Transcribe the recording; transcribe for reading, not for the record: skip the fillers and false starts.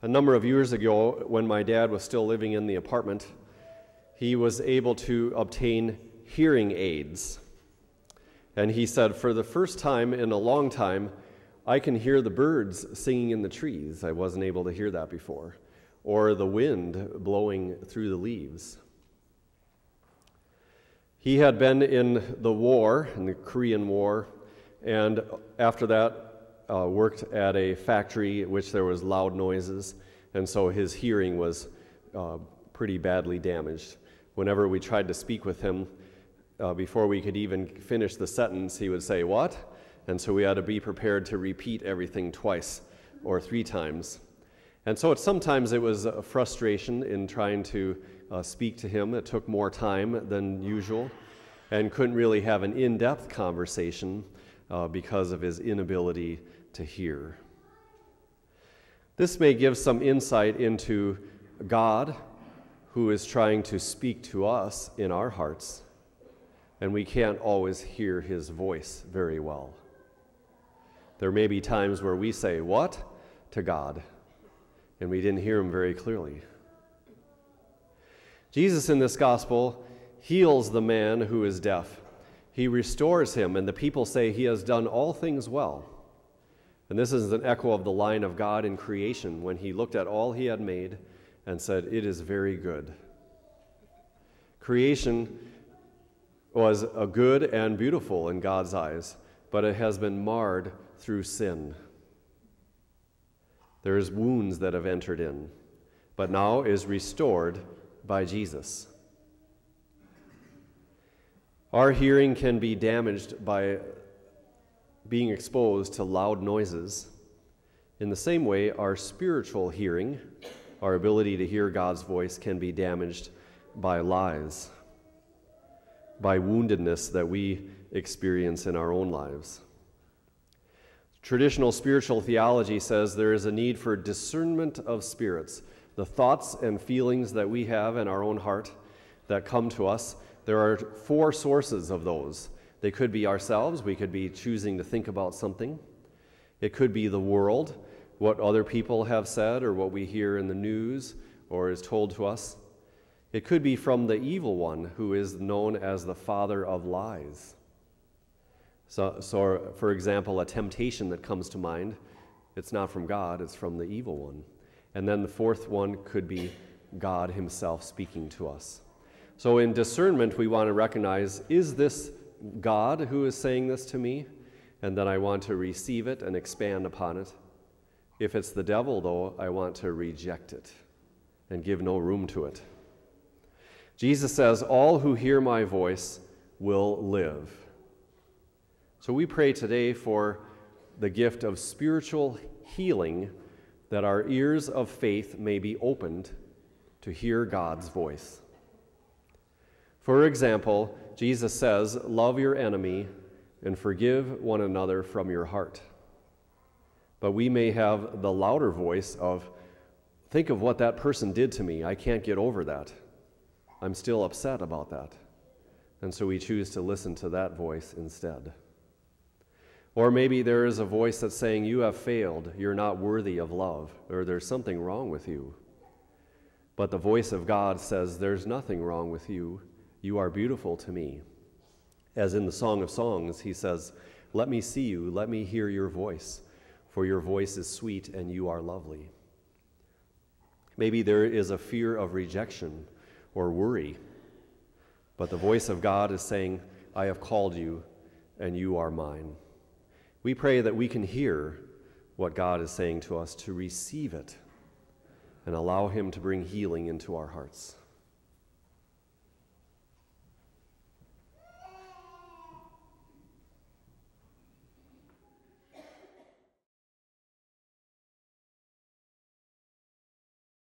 A number of years ago, when my dad was still living in the apartment, he was able to obtain hearing aids. And he said, for the first time in a long time, I can hear the birds singing in the trees. I wasn't able to hear that before. Or the wind blowing through the leaves. He had been in the war, in the Korean War, and after that worked at a factory in which there was loud noises, and so his hearing was pretty badly damaged. Whenever we tried to speak with him, before we could even finish the sentence, he would say, "What?" And so we had to be prepared to repeat everything twice or 3 times. And so sometimes it was a frustration in trying to speak to him. It took more time than usual and couldn't really have an in-depth conversation because of his inability to hear. This may give some insight into God, who is trying to speak to us in our hearts, and we can't always hear his voice very well. There may be times where we say, "What?" to God, and we didn't hear him very clearly. Jesus in this gospel heals the man who is deaf. He restores him, and the people say he has done all things well. And this is an echo of the line of God in creation when he looked at all he had made and said, "It is very good." Creation was a good and beautiful in God's eyes, but it has been marred through sin. There's wounds that have entered in, but now is restored by Jesus. Our hearing can be damaged by being exposed to loud noises. In the same way, our spiritual hearing, our ability to hear God's voice, can be damaged by lies, by woundedness that we experience in our own lives. Traditional spiritual theology says there is a need for discernment of spirits. The thoughts and feelings that we have in our own heart that come to us, there are 4 sources of those. They could be ourselves. We could be choosing to think about something. It could be the world, what other people have said or what we hear in the news or is told to us. It could be from the evil one, who is known as the father of lies. So for example, a temptation that comes to mind, it's not from God, it's from the evil one. And then the 4th one could be God himself speaking to us. So in discernment, we want to recognize, is this God who is saying this to me? And then I want to receive it and expand upon it. If it's the devil, though, I want to reject it and give no room to it. Jesus says, "All who hear my voice will live." So we pray today for the gift of spiritual healing, that our ears of faith may be opened to hear God's voice. For example, Jesus says, "Love your enemy and forgive one another from your heart." But we may have the louder voice of, "Think of what that person did to me. I can't get over that. I'm still upset about that." And so we choose to listen to that voice instead. Or maybe there is a voice that's saying, "You have failed. You're not worthy of love," or "There's something wrong with you." But the voice of God says, "There's nothing wrong with you. You are beautiful to me." As in the Song of Songs, he says, "Let me see you, let me hear your voice, for your voice is sweet and you are lovely." Maybe there is a fear of rejection or worry, but the voice of God is saying, "I have called you and you are mine." We pray that we can hear what God is saying to us, to receive it, and allow him to bring healing into our hearts.